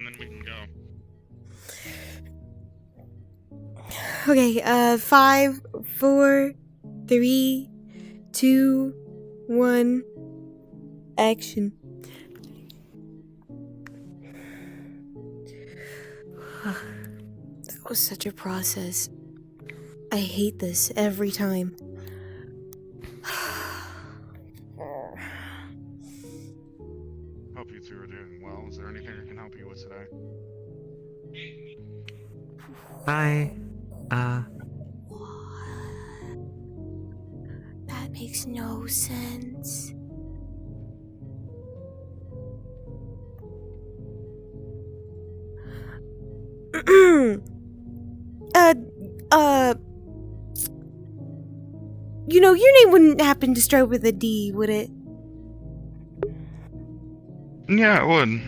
and then we can go. Okay, 5, 4, 3, 2, 1, action. That was such a process. I hate this every time. Hope you two are doing well. Is there anything I can help you with today? Hi. That makes no sense. You know, your name wouldn't happen to start with a D, would it? Yeah, it would.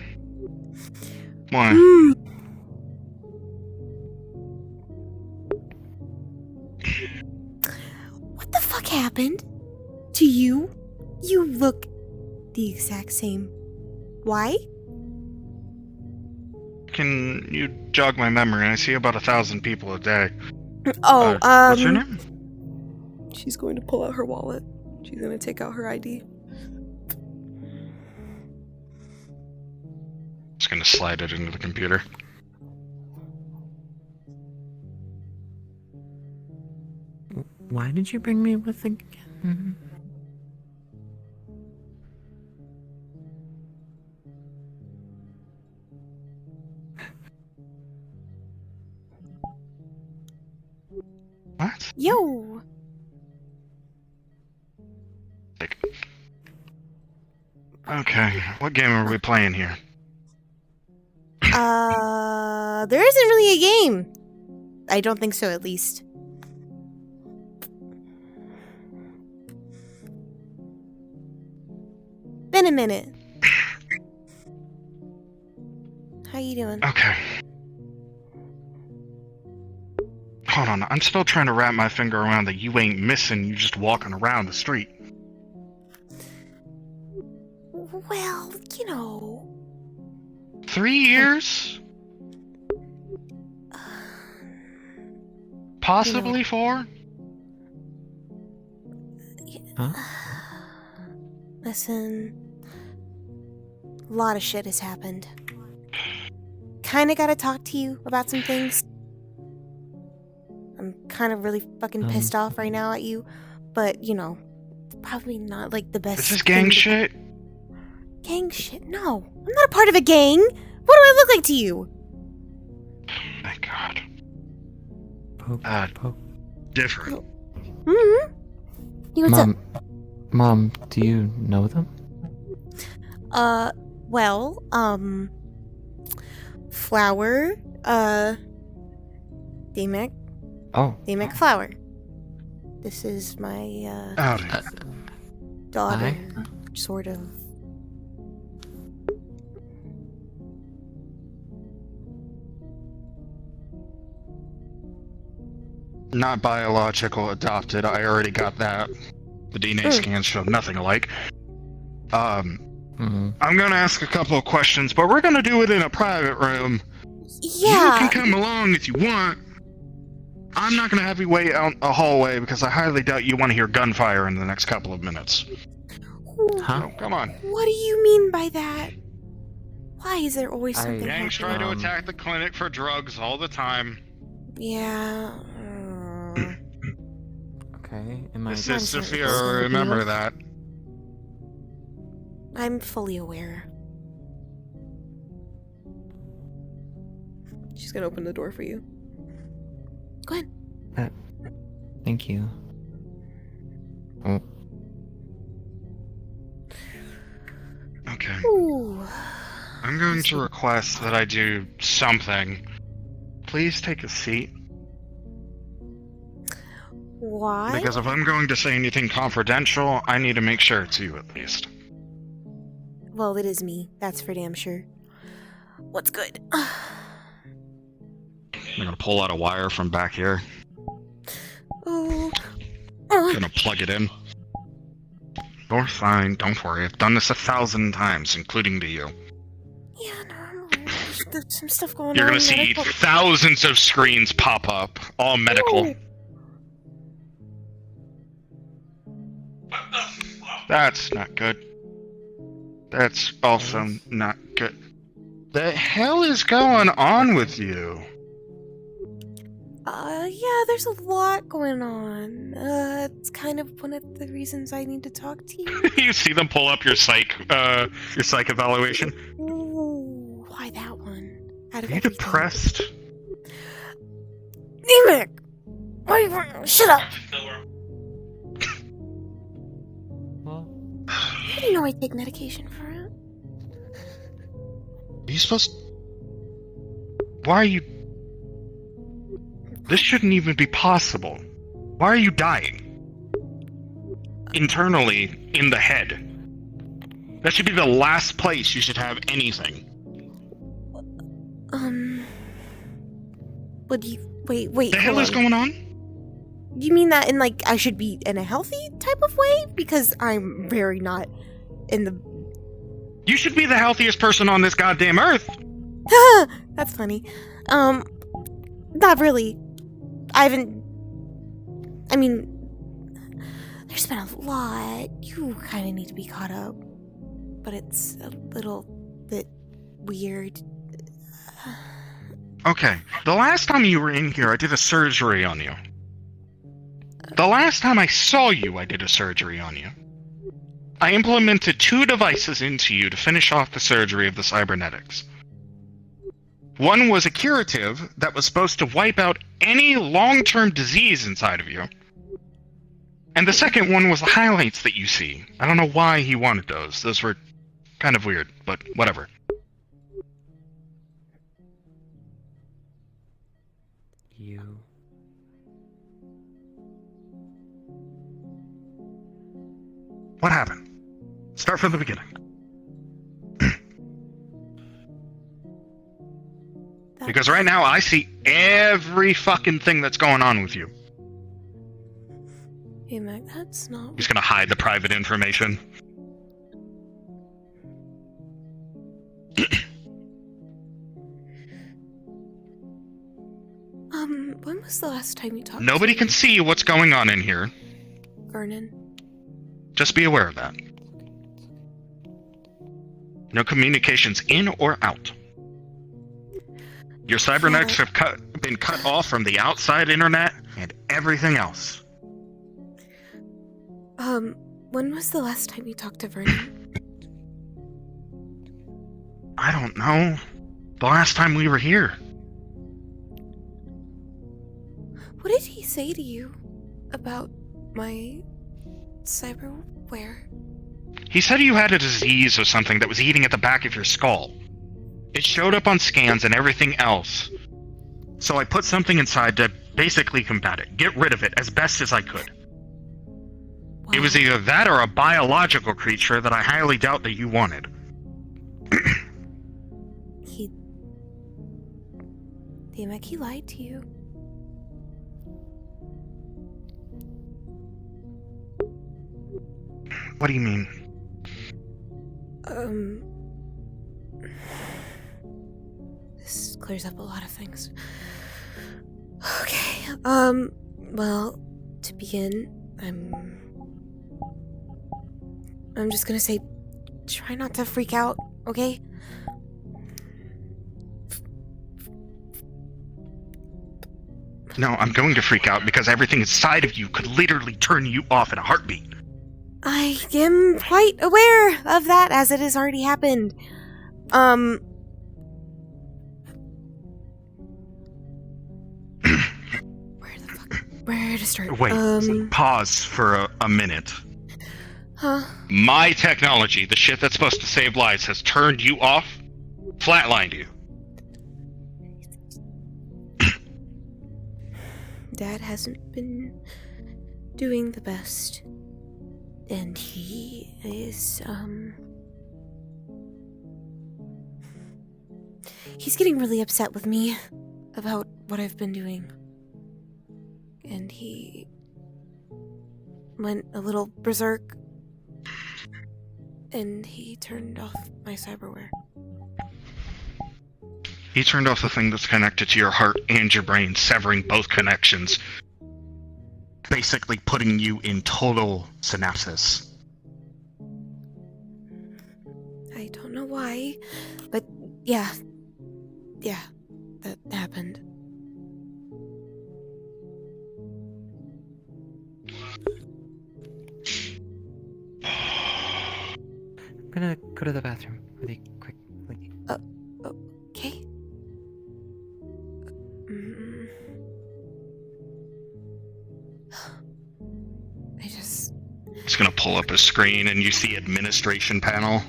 Why? What the fuck happened to you? You look the exact same. Why? Can you jog my memory? I see about 1,000 people a day. Oh, what's your name? She's going to pull out her wallet. She's going to take out her ID. Just gonna slide it into the computer. Why did you bring me with again? What? Yo! Okay, what game are we playing here? There isn't really a game. I don't think so, at least. Been a minute. How you doing? Okay. Hold on, I'm still trying to wrap my finger around that you ain't missing you just walking around the street. Well, you know... 3 years? Possibly 4? Huh? Listen... A lot of shit has happened. Kinda gotta talk to you about some things. I'm kind of really fucking pissed off right now at you, but, you know, it's probably not, like, the best... Is this gang shit? Gang shit? No. I'm not a part of a gang! What do I look like to you? Thank God. Poke. Different. Mm-hmm. You, what's up? Mom, do you know them? Well, Flower, D-Mac. Oh. D-Mac Flower. This is my, Howdy. daughter, Hi. sort of. Not biological, adopted. I already got that. The DNA scans show nothing alike. I'm gonna ask a couple of questions, but we're gonna do it in a private room. Yeah. You can come along if you want. I'm not gonna have you wait out a hallway because I highly doubt you want to hear gunfire in the next couple of minutes. Huh? So, come on. What do you mean by that? Why is there always something Gangs try happening? to attack the clinic for drugs all the time. Yeah. Okay. Am I? This is Nonsense. Sophia, remember that. I'm fully aware. She's gonna open the door for you. Go ahead. Thank you. Oh. Okay. Ooh. I'm going to request that I do something. Please take a seat. Why? Because if I'm going to say anything confidential, I need to make sure it's you at least. Well, it is me. That's for damn sure. What's good? I'm gonna pull out a wire from back here. Oh. Gonna plug it in. You're fine, don't worry. I've done this 1,000 times, including to you. Yeah, no. there's some stuff going You're on. gonna see medical- thousands of screens pop up, all medical. Ooh. That's not good. That's also not good. The hell is going on with you? Yeah, there's a lot going on. It's kind of one of the reasons I need to talk to you. You see them pull up your psych evaluation. Ooh, why that one? Out of Are you everything. depressed? Nemec! Shut up! Well, How do you know I take medication for it? Are you supposed? Why are you? This shouldn't even be possible. Why are you dying? Internally, in the head. That should be the last place you should have anything. What do you... Wait, The hell hold is on. going on? You mean that in, like, I should be in a healthy type of way? Because I'm very not in the... You should be the healthiest person on this goddamn earth. That's funny. Not really. I mean, there's been a lot. You kind of need to be caught up. But it's a little bit weird. Okay, the last time you were in here, I did a surgery on you. The last time I saw you, I did a surgery on you. I implemented 2 devices into you to finish off the surgery of the cybernetics. One was a curative that was supposed to wipe out any long-term disease inside of you. And the second one was the highlights that you see. I don't know why he wanted those. Those were kind of weird, but whatever. you. What happened? Start from the beginning. Because right now I see every fucking thing that's going on with you. Hey, Mac, that's not... He's gonna hide the private information. When was the last time you talked Nobody to can see what's going on in here. Vernon? Just be aware of that. No communications in or out. Your cybernetics have been cut off from the outside internet and everything else. When was the last time you talked to Vernon? I don't know. The last time we were here. What did he say to you about my cyberware? He said you had a disease or something that was eating at the back of your skull. It showed up on scans and everything else. So I put something inside to basically combat it. Get rid of it as best as I could. Wow. It was either that or a biological creature that I highly doubt that you wanted. He lied to you. What do you mean? This clears up a lot of things. Okay, well, to begin, I'm just gonna say, try not to freak out, okay? No, I'm going to freak out because everything inside of you could literally turn you off in a heartbeat. I am quite aware of that, as it has already happened. Where to start? Wait, pause for a minute. Huh? My technology, the shit that's supposed to save lives, has turned you off, flatlined you. Dad hasn't been doing the best. And he is, he's getting really upset with me about what I've been doing. And he went a little berserk. And he turned off my cyberware. He turned off the thing that's connected to your heart and your brain, severing both connections. Basically putting you in total synapsis. I don't know why, but yeah, that happened. I'm gonna go to the bathroom really quickly. Okay. Mm. I just. He's gonna pull up a screen and you see administration panel.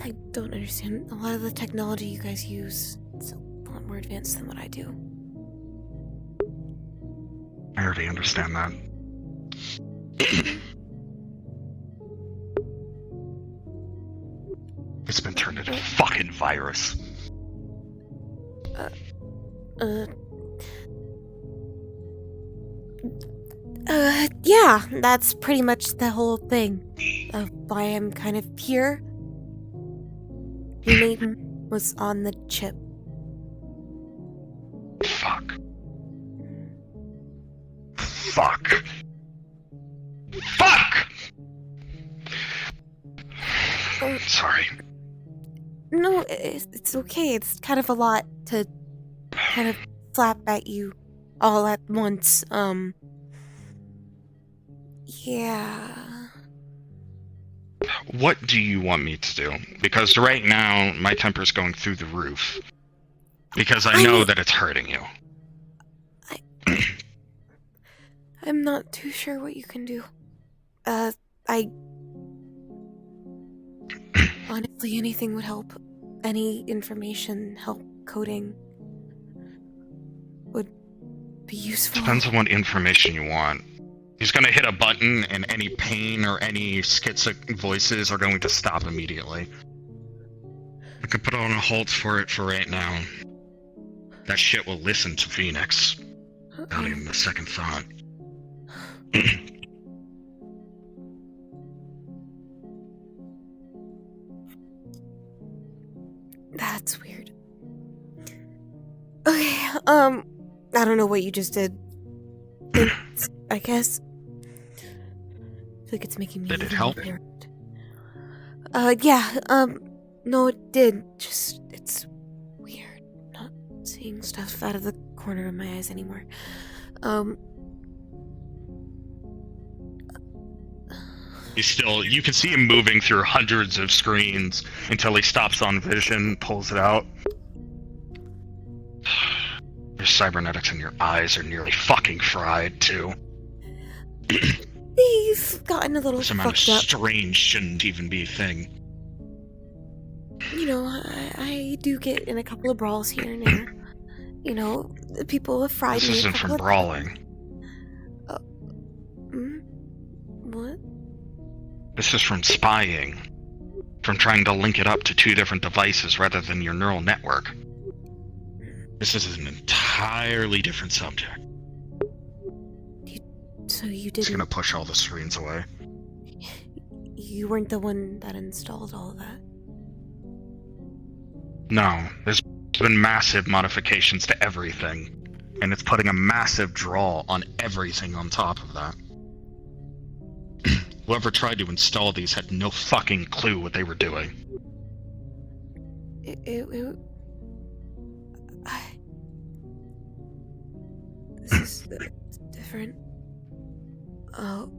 I don't understand. A lot of the technology you guys use, it's a lot more advanced than what I do. I already understand that. It's been turned into a fucking virus. Yeah, that's pretty much the whole thing of why I'm kind of here. Your name was on the chip. Fuck. Fuck. Fuck! Sorry. No, it's okay. It's kind of a lot to kind of slap at you all at once. Yeah. What do you want me to do? Because right now, my temper's going through the roof. Because I know that it's hurting you. I'm not too sure what you can do. Honestly, anything would help. Any information, help coding would be useful. Depends on what information you want. He's gonna hit a button and any pain or any schizophrenic voices are going to stop immediately. I can put on a halt for it for right now. That shit will listen to Phoenix. Without even a second thought. That's weird. Okay, I don't know what you just did. I guess. I feel like it's making me Did it even help? paranoid. Yeah, no, it did. Just, it's weird not seeing stuff out of the corner of my eyes anymore. You can see him moving through hundreds of screens until he stops on vision, pulls it out. Your cybernetics in your eyes are nearly fucking fried, too. They've gotten a little This amount of fucked up. strange shouldn't even be a thing. You know, I do get in a couple of brawls here and there. You know, people have fried This me. isn't from brawling. What? This is from spying. From trying to link it up to two different devices rather than your neural network. This is an entirely different subject. So you It's didn't... gonna push all the screens away. You weren't the one that installed all of that? No, there's been massive modifications to everything. And it's putting a massive draw on everything on top of that. Whoever tried to install these had no fucking clue what they were doing. This is different. Oh.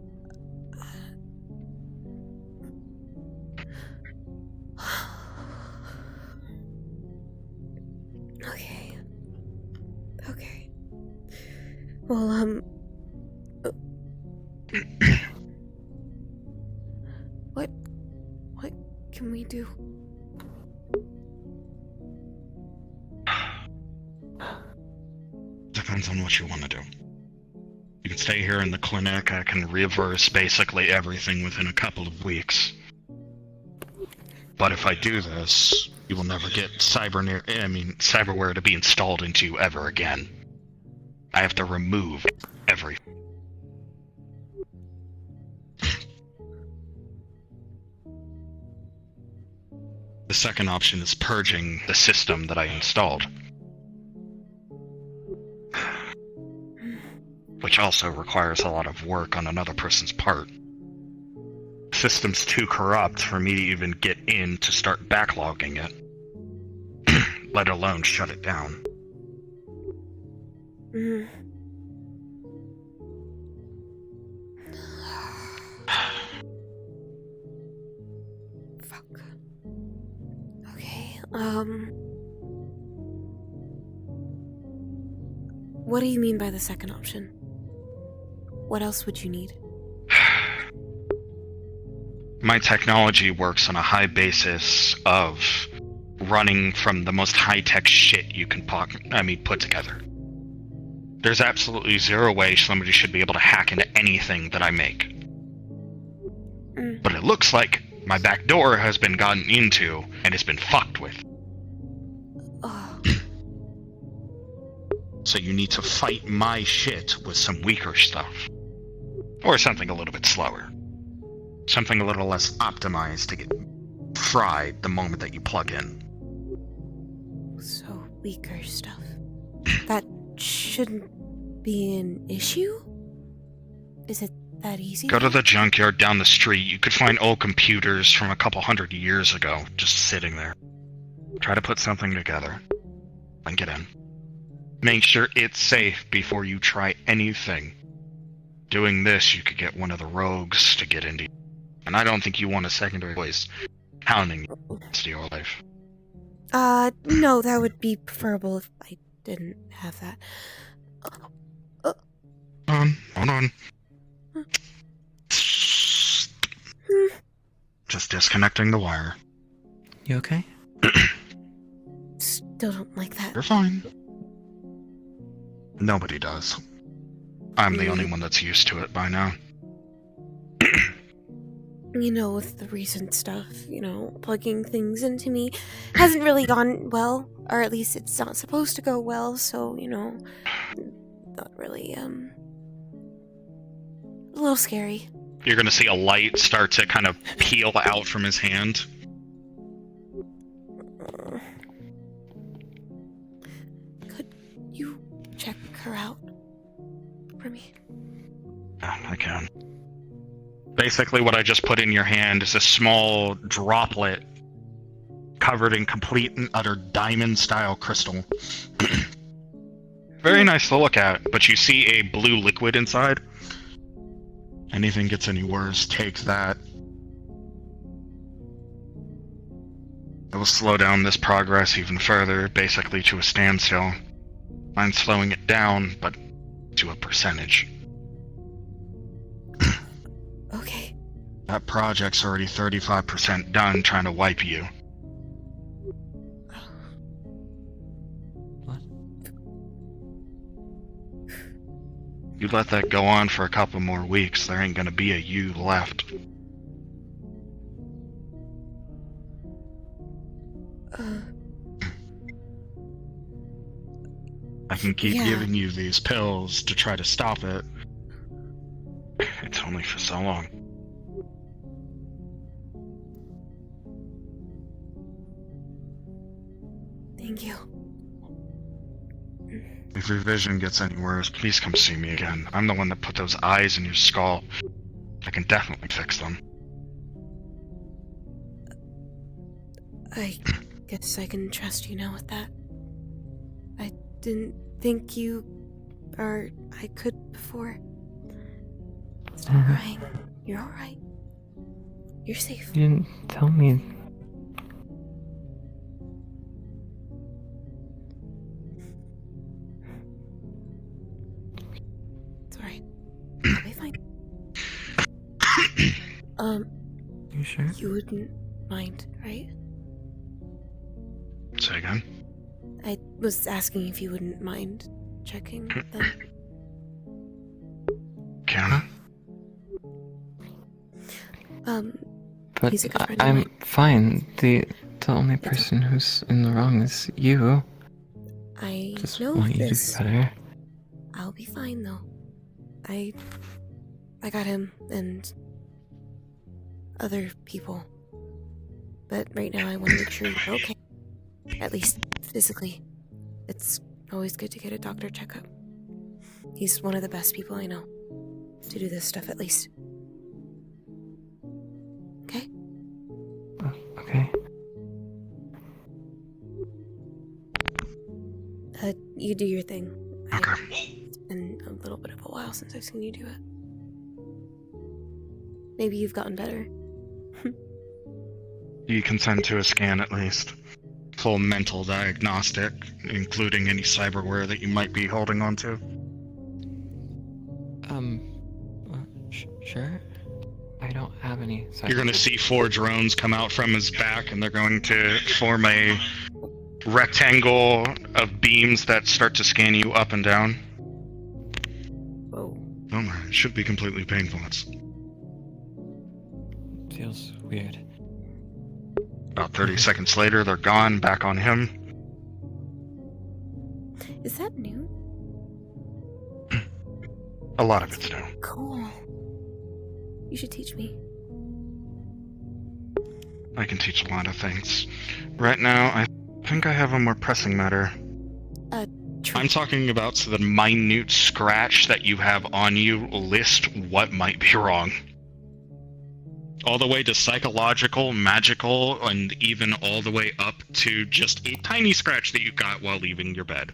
Okay. Well, what can we do? Depends on what you want to do. You can stay here in the clinic. I can reverse basically everything within a couple of weeks. But if I do this, you will never get cyberware to be installed into you ever again. I have to remove everything. The second option is purging the system that I installed. Which also requires a lot of work on another person's part. The system's too corrupt for me to even get in to start backlogging it, let alone shut it down. Fuck. Okay, what do you mean by the second option? What else would you need? My technology works on a high basis of running from the most high-tech shit you can put together. There's absolutely zero way somebody should be able to hack into anything that I make. But it looks like my back door has been gotten into and has been fucked with. Oh. So you need to fight my shit with some weaker stuff. Or something a little bit slower. Something a little less optimized to get fried the moment that you plug in. So, weaker stuff. That shouldn't be an issue? Is it that easy? Go to the junkyard down the street. You could find old computers from a couple 100 years ago, just sitting there. Try to put something together. And get in. Make sure it's safe before you try anything. Doing this, you could get one of the rogues to get into you. And I don't think you want a secondary voice hounding you to your life. No, that would be preferable if I didn't have that. Hold on. Just disconnecting the wire. You okay? Still don't like that. You're fine. Nobody does. I'm the only one that's used to it by now. You know, with the recent stuff, plugging things into me hasn't really gone well, or at least it's not supposed to go well, so, not really, a little scary. You're gonna see a light start to kind of peel out from his hand. Could you check her out for me? I can. Basically, what I just put in your hand is a small droplet covered in complete and utter diamond-style crystal. Very nice to look at, but you see a blue liquid inside. Anything gets any worse, take that. It will slow down this progress even further, basically to a standstill. I'm slowing it down, but to a percentage. Okay. That project's already 35% done trying to wipe you. What? You let that go on for a couple more weeks, there ain't gonna be a you left. I can keep giving you these pills to try to stop it. It's only for so long. Thank you. If your vision gets any worse, please come see me again. I'm the one that put those eyes in your skull. I can definitely fix them. I guess I can trust you now with that. I didn't think I could before. Stop crying. You're alright. You're safe. You didn't tell me. It's alright. I'll be fine. You sure? You wouldn't mind, right? Say again? I was asking if you wouldn't mind checking them. Can But he's a good friend of I'm mine. fine. The only person who's in the wrong is you. I Just know want you this. to be better. I'll be fine though. I got him and other people. But right now I want to make sure you're okay. At least physically. It's always good to get a doctor checkup. He's one of the best people I know to do this stuff, at least. Okay? Okay. You do your thing. Okay. It's been a little bit of a while since I've seen you do it. Maybe you've gotten better. You consent to a scan at least. Full mental diagnostic, including any cyberware that you might be holding on to. Sure. I don't have any. You're going to see 4 drones come out from his back, and they're going to form a rectangle of beams that start to scan you up and down. Whoa. Oh my, it should be completely painful. It's Feels weird. about 30 seconds later, they're gone, back on him. Is that new? A lot of it's new. Cool. You should teach me. I can teach a lot of things. Right now, I think I have a more pressing matter. I'm talking about the minute scratch that you have on you. List what might be wrong. All the way to psychological, magical, and even all the way up to just a tiny scratch that you got while leaving your bed.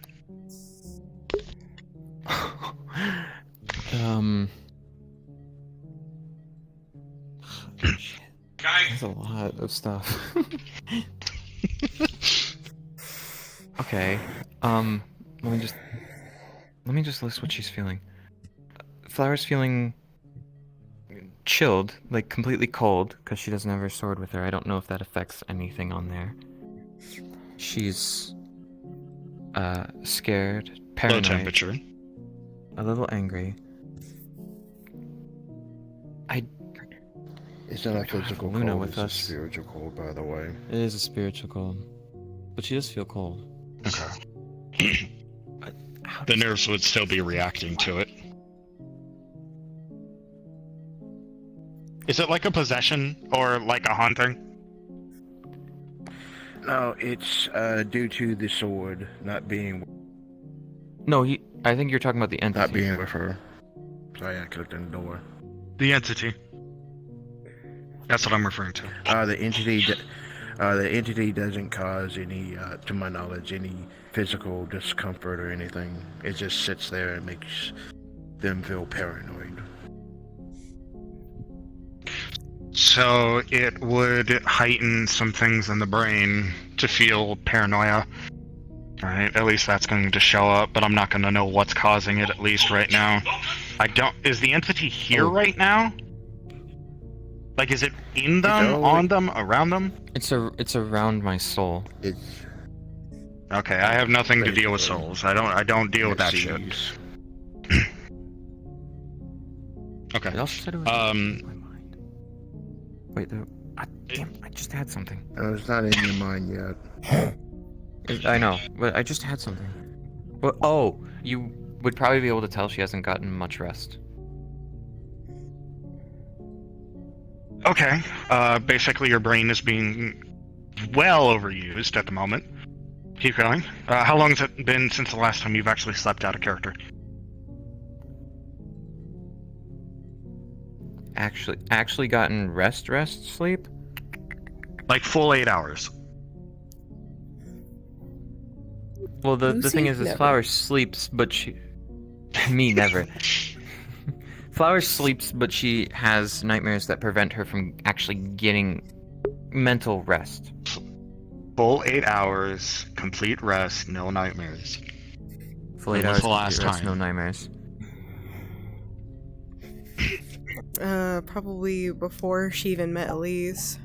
Shit. There's a lot of stuff. Okay. Let me just list what she's feeling. Flower's feeling chilled, like completely cold, because she doesn't have her sword with her. I don't know if that affects anything on there. She's scared, paranoid, Low temperature. a little angry. It's not a God, physical Luna cold, with it's us. a spiritual cold, by the way. It is a spiritual cold, but she does feel cold. Okay. How The does- nerves would still be reacting to it. Is it like a possession or like a haunting? No, it's due to the sword not being No, I think you're talking about the entity. not being with her. Sorry, I clicked on the door. The entity. That's what I'm referring to. The entity doesn't cause any, to my knowledge, any physical discomfort or anything. It just sits there and makes them feel paranoid. So it would heighten some things in the brain to feel paranoia. Alright, at least that's going to show up, but I'm not going to know what's causing it at least right now. Is the entity here right now? Like, is it in them, on them, around them? It's around my soul. It's Okay, I have nothing to deal with souls. I don't deal with that shit. Okay. It also said it was in my mind. Wait, damn! I just had something. It's not in your mind yet. I know, but I just had something. Well, oh, you would probably be able to tell she hasn't gotten much rest. Okay. Basically your brain is being well overused at the moment. Keep going. How long has it been since the last time you've actually slept out of character? Actually gotten rest sleep? Like full 8 hours. Well, the Lucy? thing is Never. Flower sleeps, but she... Me, never. Flower sleeps, but she has nightmares that prevent her from actually getting mental rest. Full 8 hours, complete rest, no nightmares. Full When 8 was hours, the last complete rest, time? no nightmares. Probably before she even met Elise.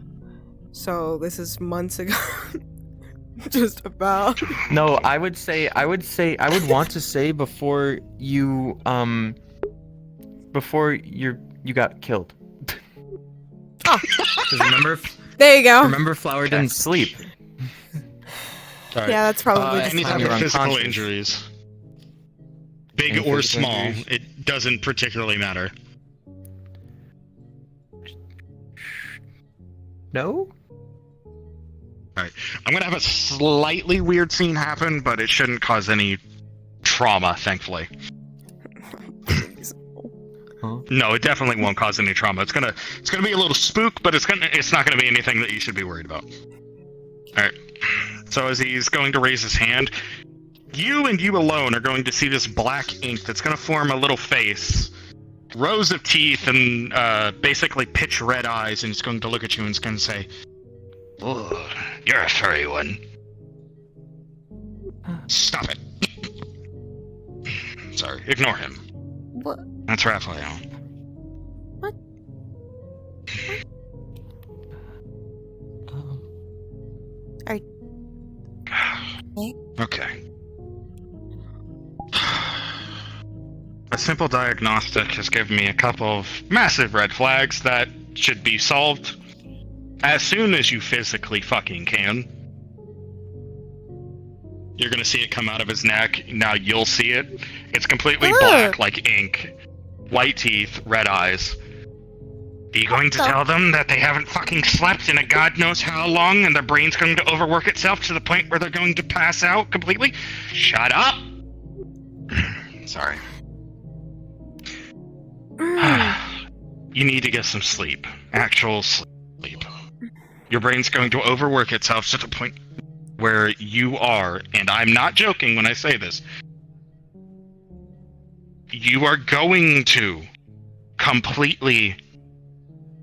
So this is months ago. Just about. No, I would want to say before you got killed. Oh. 'Cause There you go. remember Flower didn't sleep. Alright. Yeah, that's probably Any just type you're of physical unconscious. injuries. Big Any or physical small, injuries? it doesn't particularly matter. No? Alright. I'm gonna have a slightly weird scene happen, but it shouldn't cause any trauma, thankfully. Please. Huh? No, it definitely won't cause any trauma. It's gonna be a little spook, but it's not gonna be anything that you should be worried about. Alright. So as he's going to raise his hand, you and you alone are going to see this black ink that's gonna form a little face, rows of teeth, and basically pitch red eyes, and it's going to look at you and it's going to say, "Ooh, you're a furry one. Stop it." Sorry, ignore him. What? That's Raphael. What? Are Okay. A simple diagnostic has given me a couple of massive red flags that should be solved as soon as you physically fucking can. You're gonna see it come out of his neck. Now you'll see it. It's completely Ugh. black like ink. White teeth, red eyes. Are you going to What the- tell them that they haven't fucking slept in a god knows how long and their brain's going to overwork itself to the point where they're going to pass out completely? Shut up! Sorry. You need to get some sleep. Actual sleep. Your brain's going to overwork itself to the point where you are, and I'm not joking when I say this, you are going to completely,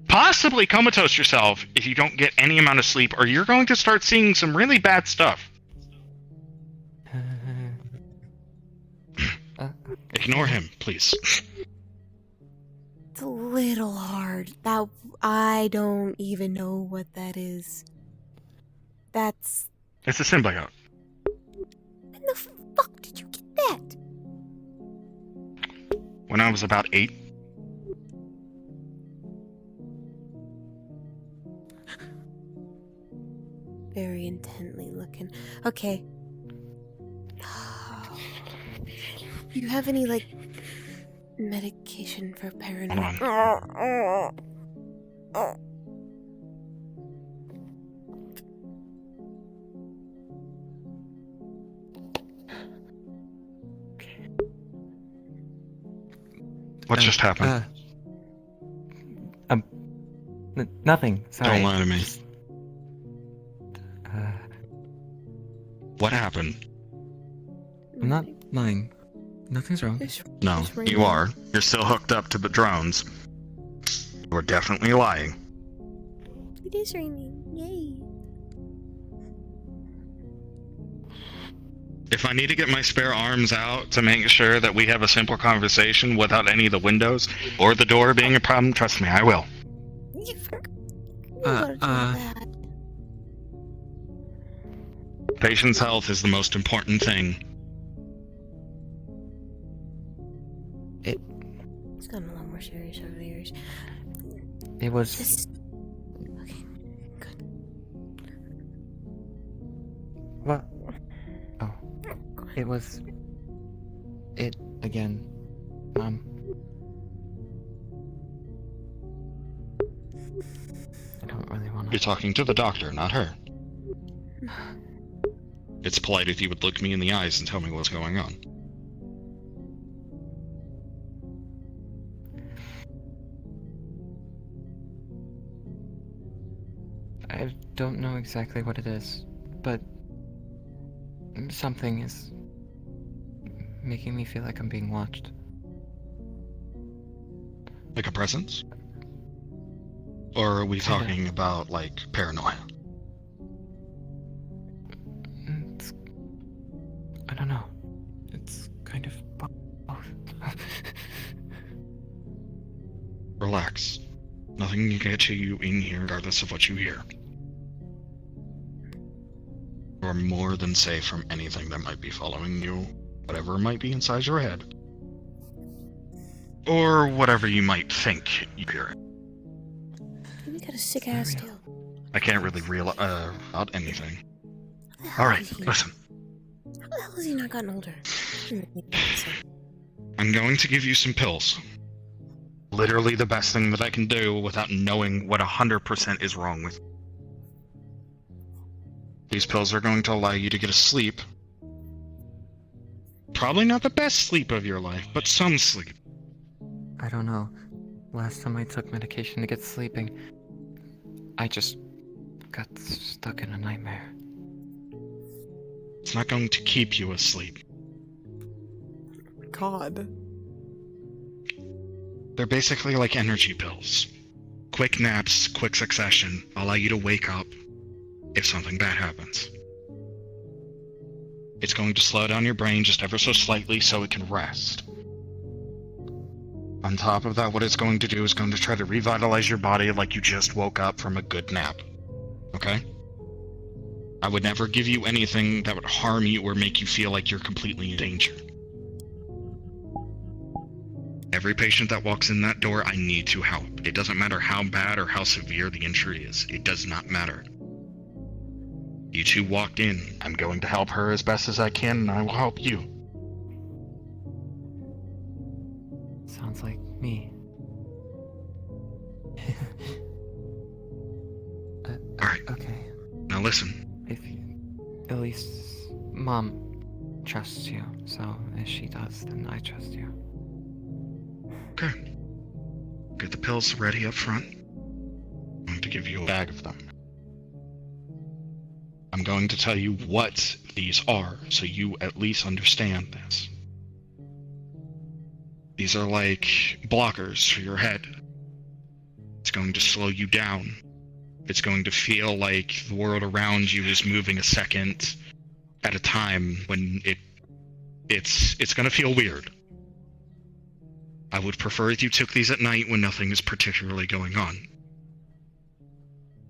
possibly comatose yourself if you don't get any amount of sleep, or you're going to start seeing some really bad stuff. Ignore him, please. It's a little hard. That I don't even know what that is. That's It's a symbiote. when the fuck did you get that? When I was about 8. Very intently looking. Okay. Do you have any like medication for paranoia? What just happened? Nothing. Sorry. Don't lie to me. Just, What happened? I'm not lying. Nothing's wrong. No, Just you are. You're still hooked up to the drones. You are definitely lying. It is raining. Yay. If I need to get my spare arms out to make sure that we have a simple conversation without any of the windows or the door being a problem, trust me, I will. You Uh, gotta do that. Patient's health is the most important thing. It's gotten a lot more serious over the years. It was. Just okay. Good. What? Oh. It was. It again. Mom. I don't really want You're to. talking to the doctor, not her. It's polite if you would look me in the eyes and tell me what's going on. I don't know exactly what it is, but something is making me feel like I'm being watched. Like a presence? Or are we Kinda. talking about, like, paranoia? It's, I don't know. It's kind of both. Relax. Nothing can get you in here regardless of what you hear. You are more than safe from anything that might be following you, whatever might be inside your head. Or whatever you might think you hear. You got a sick ass Very tail. I can't really reel out anything. How the hell Alright, is he- listen. How the hell has he not gotten older? I'm going to give you some pills. Literally the best thing that I can do without knowing what 100% is wrong with you. These pills are going to allow you to get a sleep. Probably not the best sleep of your life, but some sleep. I don't know. Last time I took medication to get sleeping, I just got stuck in a nightmare. It's not going to keep you asleep. God. They're basically like energy pills. Quick naps, quick succession, allow you to wake up if something bad happens. It's going to slow down your brain just ever so slightly so it can rest. On top of that, what it's going to do is going to try to revitalize your body like you just woke up from a good nap. Okay? I would never give you anything that would harm you or make you feel like you're completely in danger. Every patient that walks in that door, I need to help. It doesn't matter how bad or how severe the injury is. It does not matter. You two walked in. I'm going to help her as best as I can, and I will help you. Sounds like me. Alright, Okay. now listen. If Elise, Mom trusts you, so if she does, then I trust you. Okay. Get the pills ready up front. I'm going to give you a bag of them. I'm going to tell you what these are, so you at least understand this. These are like blockers for your head. It's going to slow you down. It's going to feel like the world around you is moving a second at a time when it's going to feel weird. I would prefer if you took these at night when nothing is particularly going on.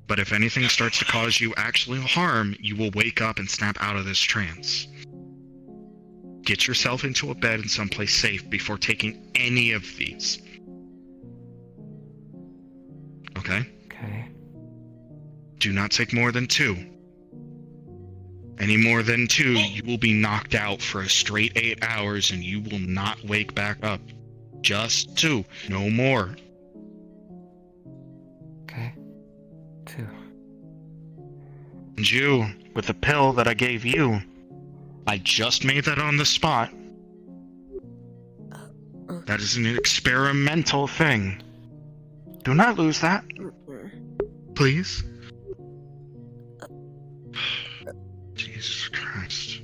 But if anything starts to cause you actual harm, you will wake up and snap out of this trance. Get yourself into a bed in someplace safe before taking any of these. Okay? Okay. Do not take more than 2. Any more than 2, you will be knocked out for a straight 8 hours and you will not wake back up. Just 2, no more. Okay. 2. And you, with the pill that I gave you, I just made that on the spot. That is an experimental thing. Do not lose that. Please. Jesus Christ.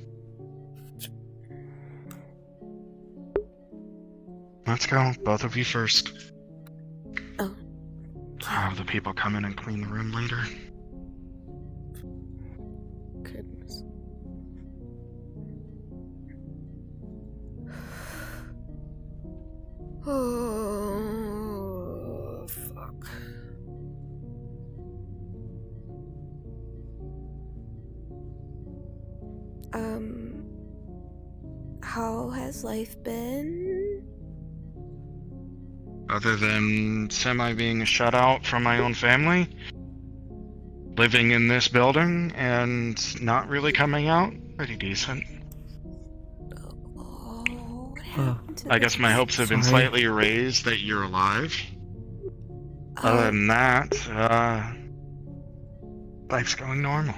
Let's go, both of you first. Oh. I'll have the people come in and clean the room later. Goodness. Oh, fuck. How has life been? Other than semi being shut out from my own family, living in this building, and not really coming out, pretty decent. Oh, what happened to I guess my this? hopes have been Sorry. slightly raised that you're alive. Oh, Other than that, life's going normal.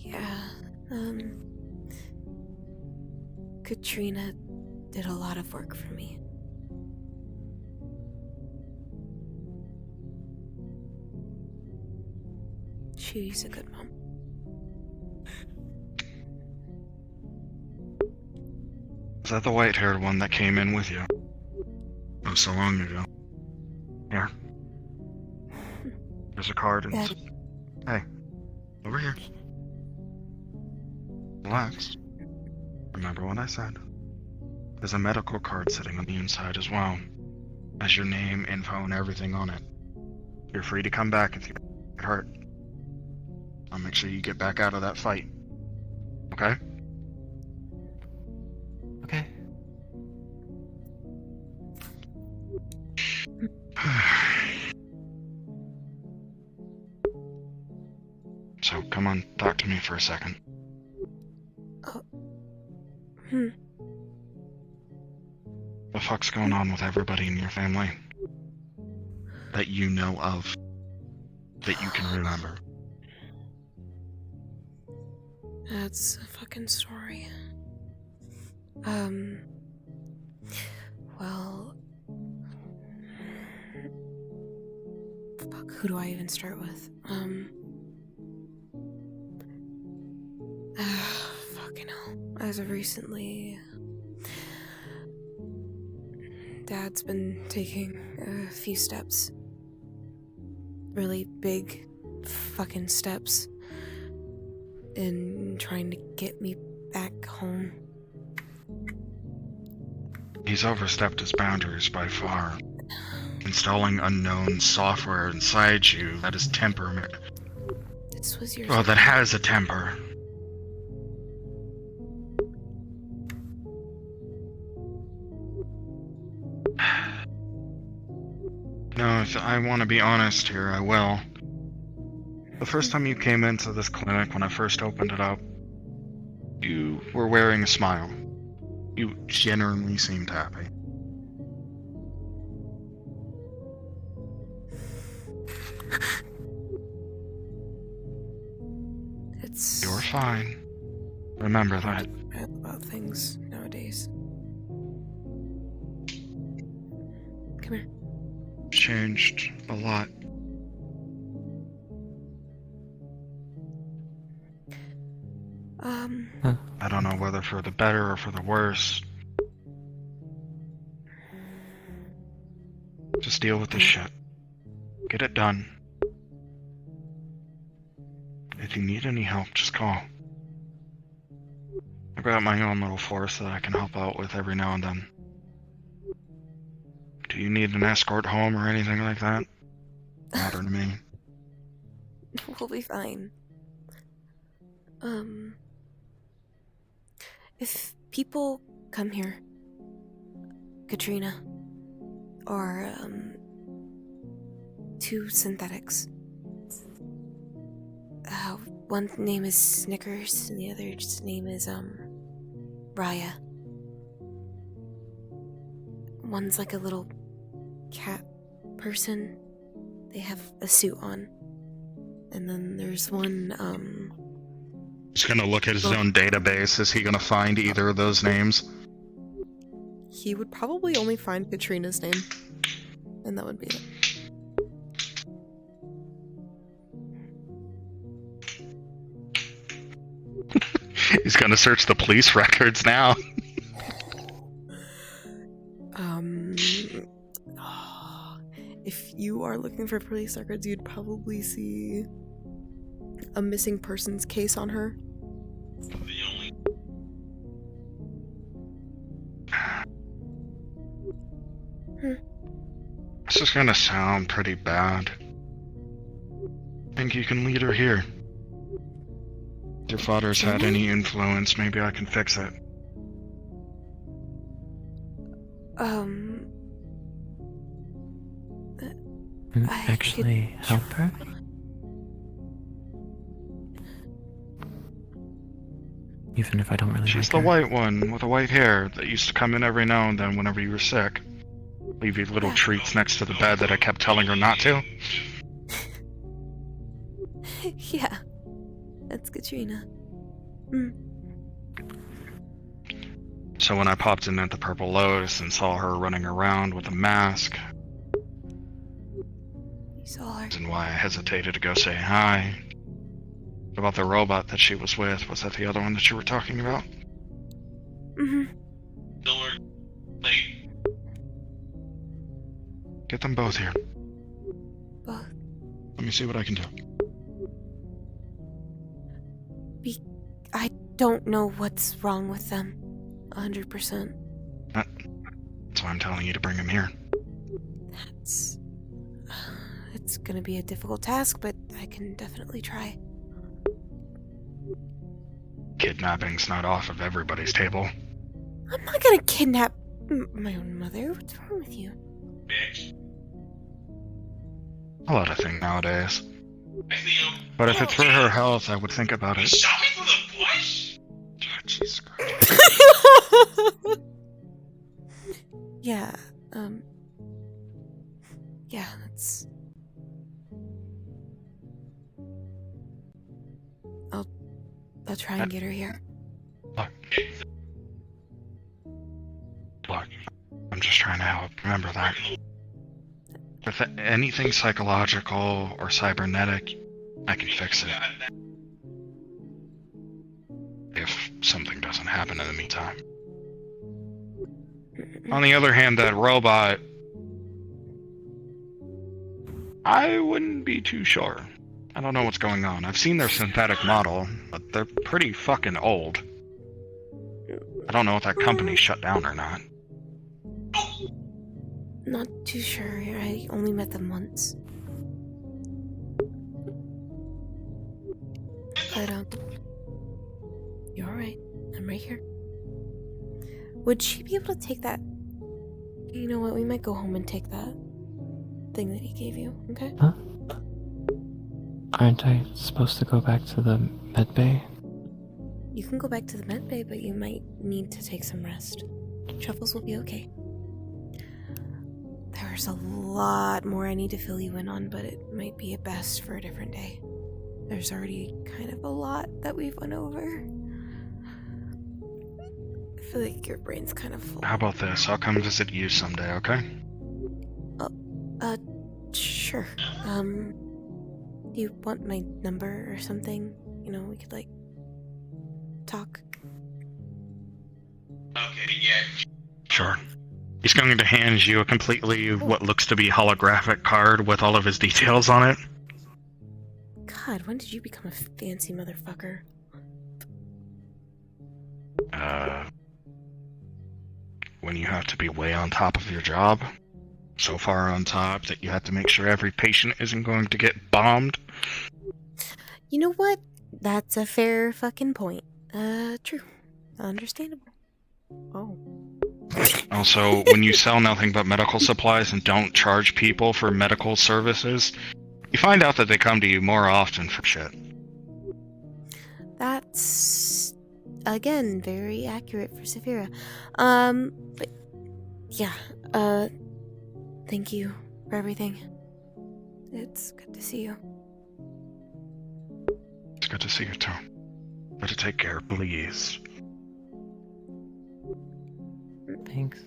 yeah. Katrina did a lot of work for me. She's a good mom. Is that the white-haired one that came in with you? Oh, so long ago. Here. There's a card and... That- Hey. Over here. Relax. Remember what I said. There's a medical card sitting on the inside as well. Has your name, info, and everything on it. You're free to come back if you get hurt. I'll make sure you get back out of that fight. Okay? Okay. So, come on, talk to me for a second. The fuck's going on with everybody in your family? That you know of. That you can remember. That's a fucking story. Well... Fuck, who do I even start with? Fucking hell. As of recently... Dad's been taking a few steps. Really big fucking steps. In trying to get me back home. He's overstepped his boundaries by far. Installing unknown software inside you that is temperament. This was your... Well, that has a temper. No, if I want to be honest here, I will. The first time you came into this clinic, when I first opened it up, you were wearing a smile. You genuinely seemed happy. It's... You're fine. Remember that. bad about things nowadays. Come here. Changed a lot. I don't know whether for the better or for the worse. Just deal with this shit. Get it done. If you need any help, just call. I've got my own little force that I can help out with every now and then. Do you need an escort home or anything like that? Matter to me. We'll be fine. If people come here, Katrina, or, two synthetics. One name is Snickers, and the other's name is, Raya. One's like a little cat person. They have a suit on. And then there's one, He's gonna look at his own database. Is he gonna find either of those names? He would probably only find Katrina's name. And that would be it. He's gonna search the police records now. If you are looking for police records, you'd probably see a missing persons case on her. This is gonna sound pretty bad. Think you can lead her here? If your father's had any influence, maybe I can fix it. Actually help her? Even if I don't really She's like the her. white one with the white hair that used to come in every now and then whenever you were sick. Leave you little treats next to the bed that I kept telling her not to. Yeah. That's Katrina. So when I popped in at the Purple Lotus and saw her running around with a mask, You saw her. and why I hesitated to go say hi. What about the robot that she was with? Was that the other one that you were talking about? Get them both here. Both. Let me see what I can do. I don't know what's wrong with them. 100%. That's why I'm telling you to bring him here. That's... It's gonna be a difficult task, but I can definitely try. Kidnapping's not off of everybody's table. I'm not gonna kidnap my own mother. What's wrong with you? A lot of things nowadays. But if it's for her health, I would think about it. Oh, Jesus Christ. Yeah, yeah, I'll try and get her here. Look, I'm just trying to help. Remember that. If anything psychological or cybernetic, I can fix it. If something doesn't happen in the meantime. On the other hand, that robot... I wouldn't be too sure. I don't know what's going on. I've seen their synthetic model, but they're pretty fucking old. I don't know if that company's shut down or not. Not too sure. I only met them once. But, you're alright. I'm right here. Would she be able to take that? You know what? We might go home and take that thing that he gave you, okay? Huh? Aren't I supposed to go back to the med bay? You can go back to the med bay, but you might need to take some rest. Truffles will be okay. There's a lot more I need to fill you in on, but it might be best for a different day. There's already kind of a lot that we've went over. I feel like your brain's kind of full. How about this? I'll come visit you someday, okay? Sure. Do you want my number or something? You know, we could, like, talk. Okay, yeah. Sure. He's going to hand you a completely, what looks to be holographic card with all of his details on it. God, when did you become a fancy motherfucker? When you have to be way on top of your job. So far on top that you have to make sure every patient isn't going to get bombed. You know what? That's a fair fucking point. True. Understandable. Oh. Also, when you sell nothing but medical supplies and don't charge people for medical services, you find out that they come to you more often for shit. That's, again, very accurate for Saphira. But, yeah, thank you for everything. It's good to see you. It's good to see you too. Better take care, please. Thanks.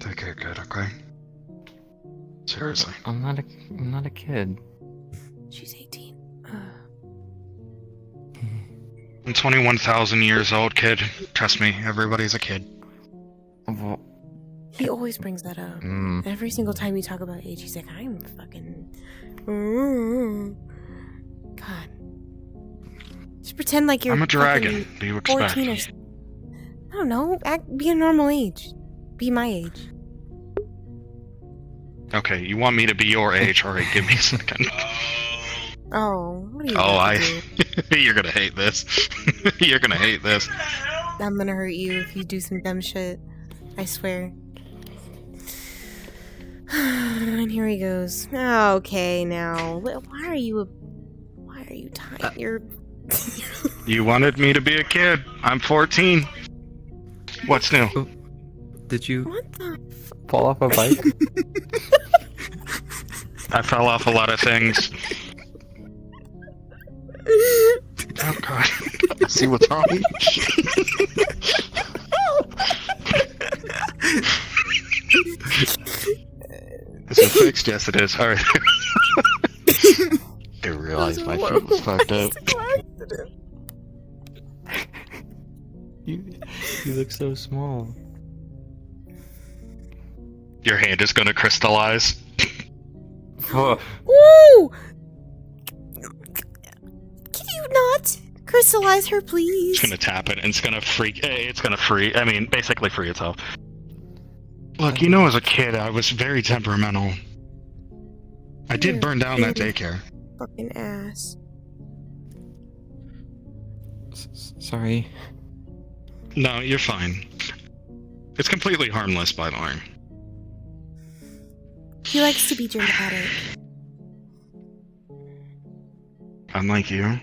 Take care, good, okay? Seriously. I'm not a kid. She's 18. I'm 21,000 years old, kid. Trust me, everybody's a kid. Well, He always brings that up. Every single time you talk about age, he's like, I'm fucking... God. Just pretend like you're I'm a dragon. fucking Do you expect? 14 or... I don't know. Be a normal age. Be my age. Okay, you want me to be your age? Alright, give me a second. Oh, what are you Oh, about to do? You're gonna hate this. You're gonna hate this. I'm gonna hurt you if you do some dumb shit. I swear. And here he goes. Okay, now. Why are you tired? You're... You wanted me to be a kid. I'm 14. What's new? did you What the fall off a bike? I fell off a lot of things. Oh god. See what's wrong? Is it fixed? Yes, it is. Alright. I realized my foot was fucked up. You look so small. Your hand is gonna crystallize. Oh, Woo! Can you not crystallize her, please? It's gonna tap it and it's gonna freak. It's gonna free. I mean, basically free itself. Look, you know, as a kid, I was very temperamental. I did burn down that daycare. Fucking ass. sorry. No, you're fine. It's completely harmless, by the way. He likes to be dramatic. Unlike you.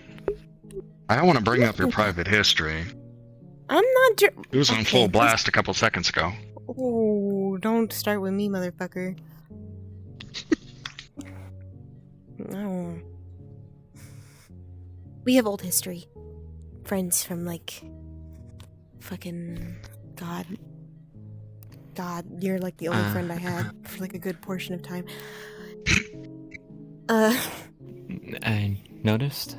I don't want to bring up your private history. I'm not It was on full blast a couple seconds ago. Oh, don't start with me, motherfucker. No. We have old history. Friends from, like, fucking... God, you're, like, the only friend I had for, like, a good portion of time. I noticed.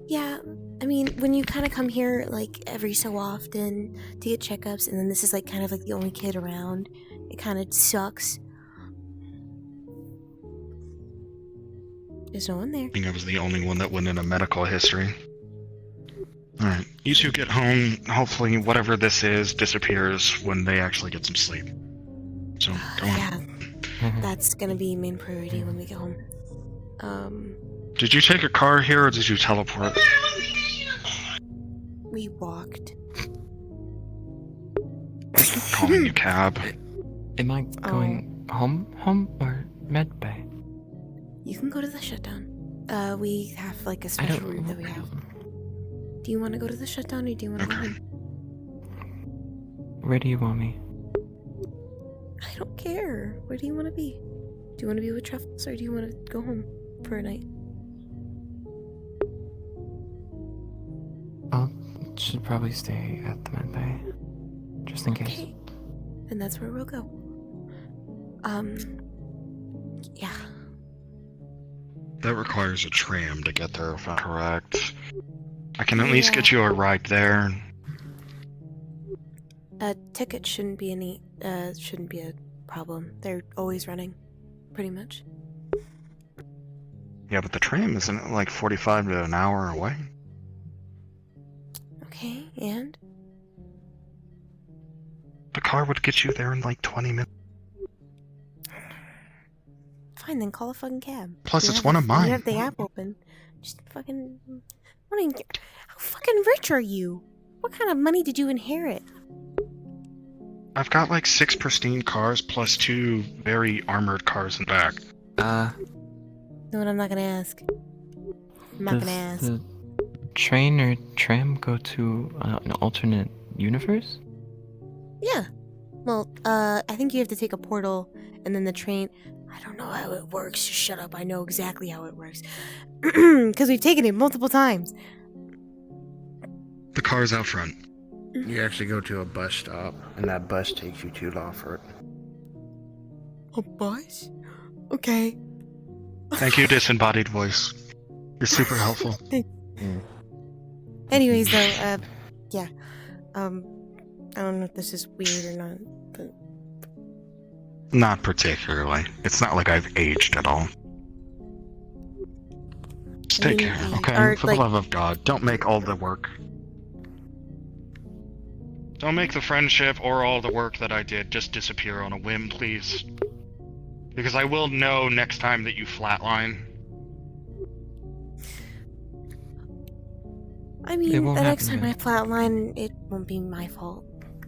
Yeah, I mean, when you kind of come here, like, every so often to get checkups, and then this is, like, kind of, like, the only kid around, it kind of sucks. There's no one there. I think I was the only one that went into medical history. Alright, you two get home. Hopefully whatever this is disappears when they actually get some sleep. So, go on. Yeah, that's gonna be main priority when we get home. Did you take a car here or did you teleport? We walked. Calling you cab. Am I going home or med bay? You can go to the shutdown. We have, like, a special route that we have. Do you want to go to the shutdown or do you want to go home? Where do you want me? I don't care. Where do you want to be? Do you want to be with Truffles or do you want to go home for a night? I should probably stay at the med bay, just in case. Okay. And that's where we'll go. Yeah. That requires a tram to get there, if I'm correct. I can at least get you a ride there. A ticket shouldn't be a problem. They're always running, pretty much. Yeah, but the tram isn't like 45 to an hour away. Okay, and? The car would get you there in like 20 minutes. Fine, then call a fucking cab. Plus, You it's have one the- of mine. You have the app open. Just fucking... How fucking rich are you? What kind of money did you inherit? I've got like 6 pristine cars plus 2 very armored cars in the back. No, I'm not gonna ask. I'm not Does gonna ask. the train or tram go to an alternate universe? Yeah. Well, I think you have to take a portal, and then the train... I don't know how it works. Just shut up. I know exactly how it works. Because we've taken it multiple times. The car's out front. You actually go to a bus stop, and that bus takes you to Lawford. A bus? Okay. Thank you, disembodied voice. You're super helpful. Anyways, though, yeah. I don't know if this is weird or not, but... Not particularly. It's not like I've aged at all. Just take care, okay? Or, For like- the love of God, don't make all the work. Don't make the friendship or all the work that I did just disappear on a whim, please. Because I will know next time that you flatline. I It mean, won't the next happen time I again. flatline, it won't be my fault.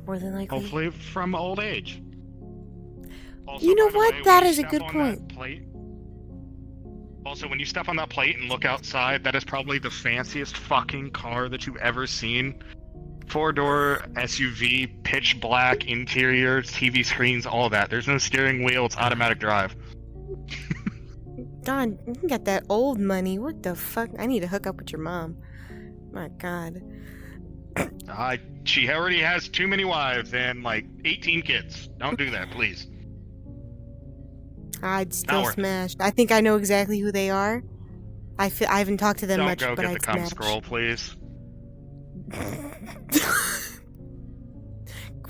More than likely. Hopefully from old age. Also, You know by the what? way, when That you is a step good on point. that plate- Also, when you step on that plate and look outside, that is probably the fanciest fucking car that you've ever seen. 4-door SUV, pitch black interior, TV screens, all that. There's no steering wheel, it's automatic drive. Don, you got that old money. What the fuck? I need to hook up with your mom. My god. She already has too many wives and like 18 kids. Don't do that, please. I'd still worth it. smash. I think I know exactly who they are. I haven't talked to them Don't much, go but get the I'd cum smash. scroll, please. Come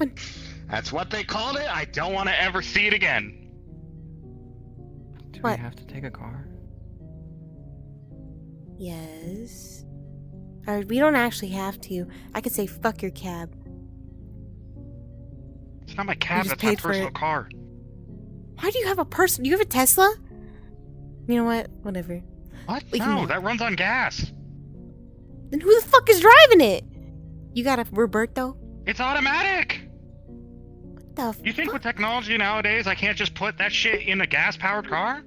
on. That's what they called it. I don't want to ever see it again. Do What? we have to take a car? Yes. Or we don't actually have to. I could say fuck your cab. It's not my cab, just that's my paid for personal it. car. Why do you have a person? You have a Tesla? You know what? Whatever. What? We can No, move. that runs on gas. Then who the fuck is driving it? You got a Roberto? It's automatic. What the You think fuck? with technology nowadays, I can't just put that shit in a gas-powered car?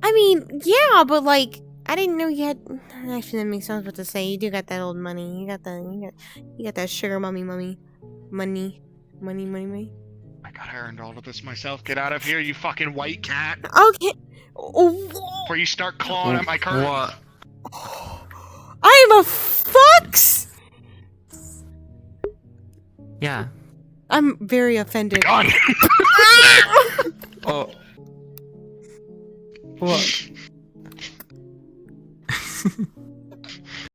I mean, yeah, but like, I didn't know you had. Actually, that makes sense what to say. You do got that old money. You got that sugar money. I I gotta earn all of this myself. Get out of here, you fucking white cat! Okay. Oh, Before you start clawing at my curtains. What? I am a fox! Yeah. I'm very offended. Gone! Oh. What?